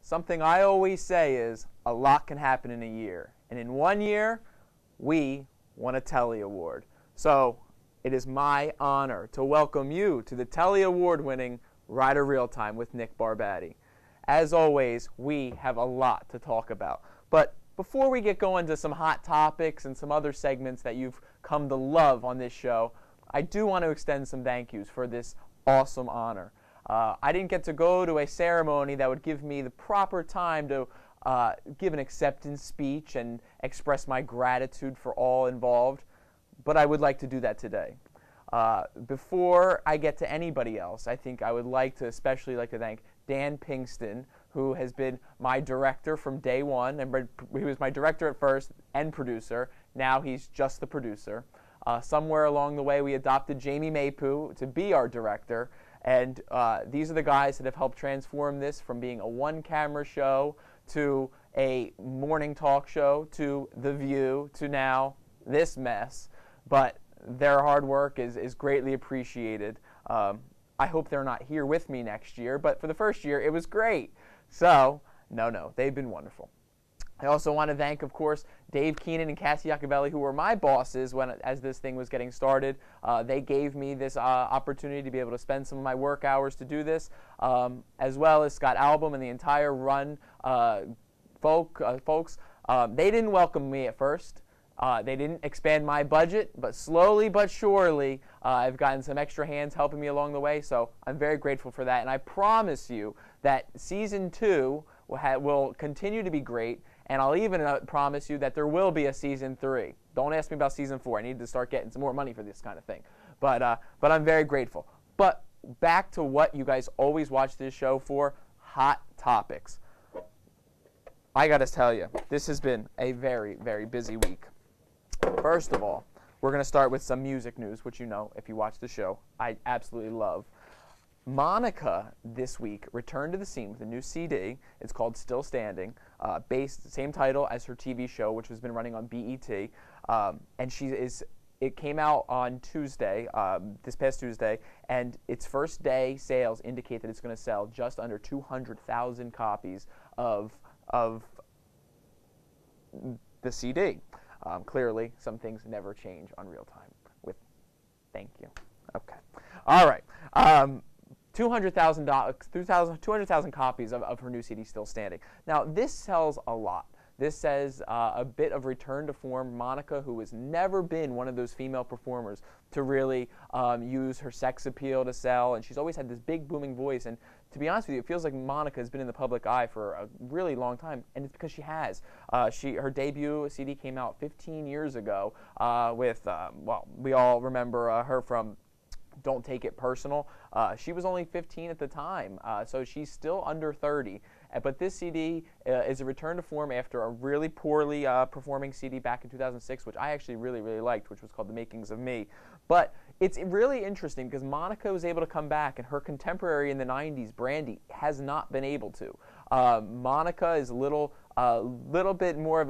Something I always say is a lot can happen in a year. And in 1 year, we won a Telly Award. So it is my honor to welcome you to the Telly Award-winning Rider Real Time with Nick Barbati. As always, we have a lot to talk about. But before we get going to some hot topics and some other segments that you've come to love on this show, I do want to extend some thank yous for this awesome honor. I didn't get to go to a ceremony that would give me the proper time to give an acceptance speech and express my gratitude for all involved, but I would like to do that today. Before I get to anybody else, I think I would especially like to thank Dan Pinkston, who has been my director from day one, and he was my director at first and producer. Now he's just the producer. Somewhere along the way, we adopted Jamie Mapu to be our director. And these are the guys that have helped transform this from being a one-camera show to a morning talk show to The View to now this mess. But their hard work is greatly appreciated. I hope they're not here with me next year, but for the first year, it was great. So, no, they've been wonderful. I also want to thank, of course, Dave Keenan and Cassie Iacobelli, who were my bosses as this thing was getting started. They gave me this opportunity to be able to spend some of my work hours to do this, as well as Scott Album and the entire Run folks. They didn't welcome me at first. They didn't expand my budget, but slowly but surely, I've gotten some extra hands helping me along the way, so I'm very grateful for that. And I promise you that Season 2 will continue to be great. And I'll even promise you that there will be a Season 3. Don't ask me about Season 4. I need to start getting some more money for this kind of thing. But I'm very grateful. But back to what you guys always watch this show for, hot topics. I got to tell you, this has been a very, very busy week. First of all, we're going to start with some music news, which you know, if you watch the show, I absolutely love. Monica this week returned to the scene with a new CD. It's called Still Standing, same title as her TV show, which has been running on BET. And it came out on Tuesday, this past Tuesday, and its first day sales indicate that it's going to sell just under 200,000 copies of the CD. Clearly, some things never change on Real Time. Thank you. Okay. All right. 200,000 copies of her new CD Still Standing. Now, this sells a lot. This says a bit of return to form. Monica, who has never been one of those female performers to really use her sex appeal to sell, and she's always had this big booming voice. And to be honest with you, it feels like Monica has been in the public eye for a really long time, and it's because she has. Her debut CD came out 15 years ago with, we all remember her from Don't Take It Personal. She was only 15 at the time, so she's still under 30. But this CD is a return to form after a really poorly performing CD back in 2006, which I actually really, really liked, which was called The Makings of Me. But it's really interesting because Monica was able to come back, and her contemporary in the 90s, Brandy, has not been able to. Monica is always had a little bit more of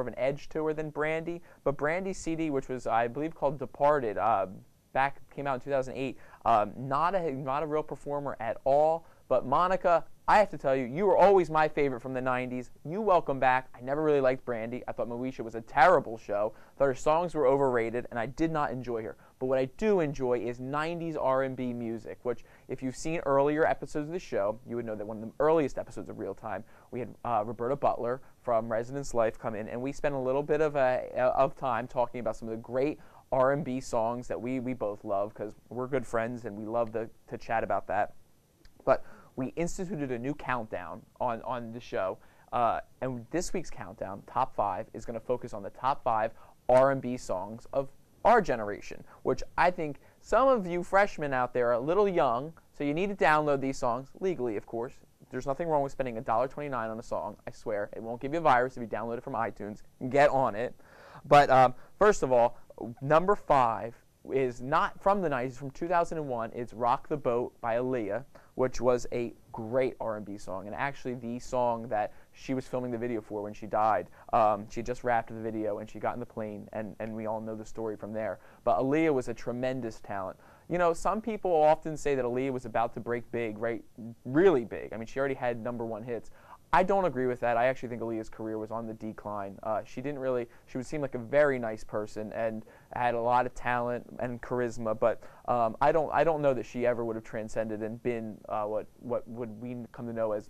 an edge to her than Brandy, but Brandy's CD, which was, I believe, called Departed, came out in 2008. Not a real performer at all. But Monica, I have to tell you, you were always my favorite from the 90s. You welcome back. I never really liked Brandy. I thought Moesha was a terrible show. I thought her songs were overrated, and I did not enjoy her. But what I do enjoy is 90s R&B music, which, if you've seen earlier episodes of the show, you would know that one of the earliest episodes of Real Time, we had Roberta Butler from Residence Life come in, and we spent a little bit of time talking about some of the great R&B songs that we both love, because we're good friends and we love to chat about that. But we instituted a new countdown on the show, and this week's countdown, Top 5, is going to focus on the top 5 R&B songs of our generation, which I think some of you freshmen out there are a little young, so you need to download these songs, legally, of course. There's nothing wrong with spending $1.29 on a song, I swear. It won't give you a virus if you download it from iTunes. Get on it. But first of all, number 5 is not from the 90s, from 2001. It's Rock the Boat by Aaliyah, which was a great R&B song, and actually the song that she was filming the video for when she died. She just wrapped the video, and she got in the plane, and we all know the story from there. But Aaliyah was a tremendous talent. You know, some people often say that Aaliyah was about to break big, right? Really big. I mean, she already had #1 hits. I don't agree with that. I actually think Aaliyah's career was on the decline. She didn't really. She would seem like a very nice person and had a lot of talent and charisma, but I don't know that she ever would have transcended and been what would we come to know as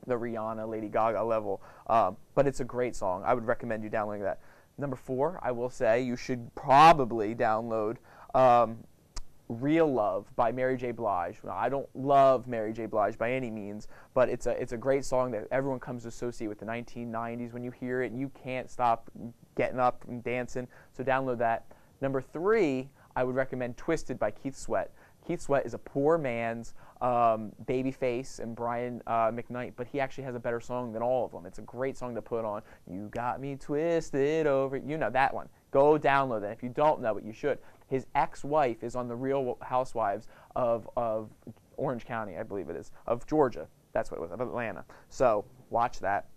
the Rihanna, Lady Gaga level. But it's a great song. I would recommend you downloading that. #4, I will say you should probably download. Real Love by Mary J. Blige. Now, I don't love Mary J. Blige by any means, but it's a great song that everyone comes to associate with the 1990s. When you hear it, you can't stop getting up and dancing, so download that. #3, I would recommend Twisted by Keith Sweat. Keith Sweat is a poor man's Babyface and Brian McKnight, but he actually has a better song than all of them. It's a great song to put on. You got me twisted over, you know that one. Go download that. If you don't know it, you should. His ex-wife is on the Real Housewives of Orange County, I believe it is, of Georgia. That's what it was, of Atlanta. So watch that.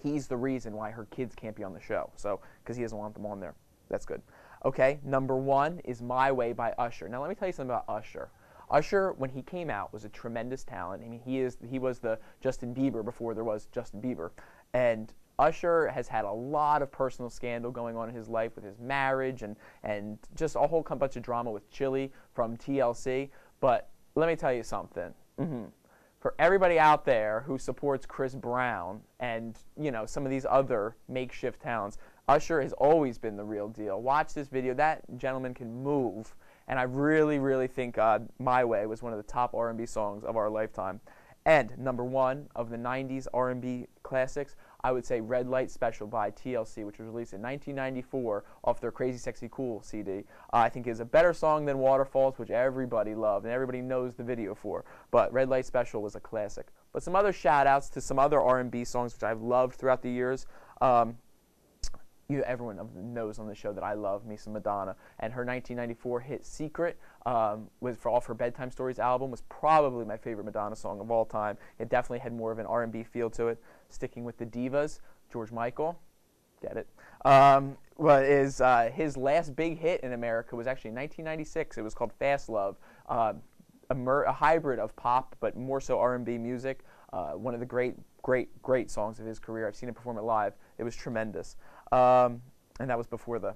He's the reason why her kids can't be on the show, so because he doesn't want them on there. That's good. Okay, #1 is My Way by Usher. Now let me tell you something about Usher. Usher, when he came out, was a tremendous talent. I mean, he was the Justin Bieber before there was Justin Bieber, and Usher has had a lot of personal scandal going on in his life with his marriage and just a whole bunch of drama with Chili from TLC. But let me tell you something. For everybody out there who supports Chris Brown and, you know, some of these other makeshift talents, Usher has always been the real deal. Watch this video. That gentleman can move. And I really, really think My Way was one of the top R&B songs of our lifetime. And #1 of the 90s R&B classics, I would say Red Light Special by TLC, which was released in 1994 off their Crazy Sexy Cool CD. I think is a better song than Waterfalls, which everybody loved and everybody knows the video for. But Red Light Special was a classic. But some other shout-outs to some other R&B songs which I've loved throughout the years. Everyone knows on the show that I love me some Madonna, and her 1994 hit "Secret" was for off her Bedtime Stories album was probably my favorite Madonna song of all time. It definitely had more of an R&B feel to it. Sticking with the divas, George Michael, get it? His last big hit in America was actually in 1996. It was called "Fast Love," a hybrid of pop but more so R&B music. One of the great songs of his career. I've seen him perform it live. It was tremendous. And that was before the...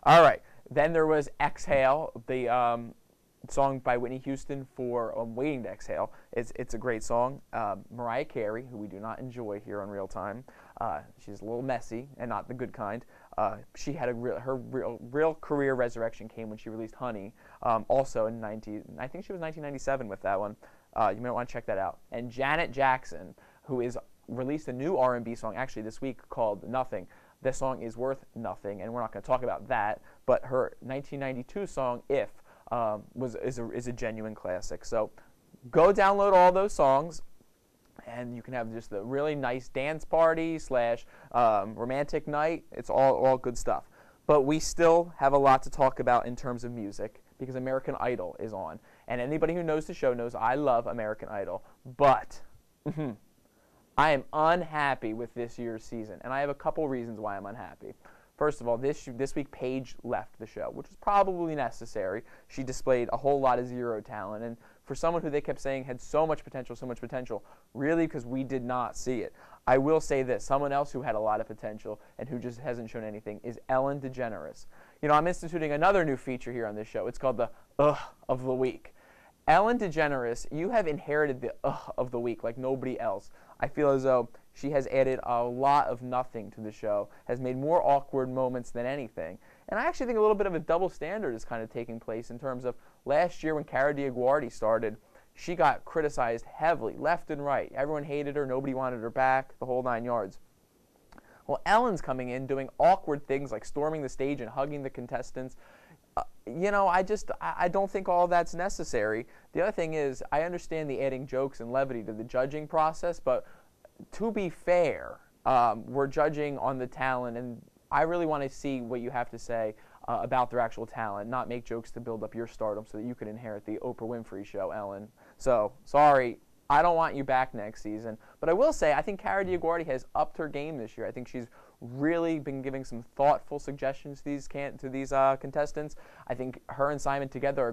All right. Then there was Exhale, the song by Whitney Houston for Waiting to Exhale. It's a great song. Mariah Carey, who we do not enjoy here on Real Time. She's a little messy and not the good kind. She had her real career resurrection came when she released Honey, also in I think she was 1997 with that one. You might want to check that out. And Janet Jackson, who is released a new R&B song actually this week called Nothing. This song is worth nothing, and we're not going to talk about that. But her 1992 song If is a genuine classic. So go download all those songs, and you can have just a really nice dance party / romantic night. It's all good stuff. But we still have a lot to talk about in terms of music because American Idol is on. And anybody who knows the show knows I love American Idol. But I am unhappy with this year's season, and I have a couple reasons why I'm unhappy. First of all, this week Paige left the show, which was probably necessary. She displayed a whole lot of zero talent, and for someone who they kept saying had so much potential, really because we did not see it. I will say this, someone else who had a lot of potential and who just hasn't shown anything is Ellen DeGeneres. You know, I'm instituting another new feature here on this show. It's called the of the Week. Ellen DeGeneres, you have inherited the of the week like nobody else. I feel as though she has added a lot of nothing to the show, has made more awkward moments than anything. And I actually think a little bit of a double standard is kind of taking place in terms of last year when Cara DioGuardi started, she got criticized heavily, left and right. Everyone hated her, nobody wanted her back, the whole 9 yards. Well, Ellen's coming in doing awkward things like storming the stage and hugging the contestants. You know, I don't think all that's necessary. The other thing is, I understand the adding jokes and levity to the judging process, but to be fair, we're judging on the talent, and I really want to see what you have to say about their actual talent, not make jokes to build up your stardom so that you can inherit the Oprah Winfrey show, Ellen. So, sorry, I don't want you back next season. But I will say, I think Cara DioGuardi has upped her game this year. I think she's really been giving some thoughtful suggestions to these contestants. I think her and Simon together are great.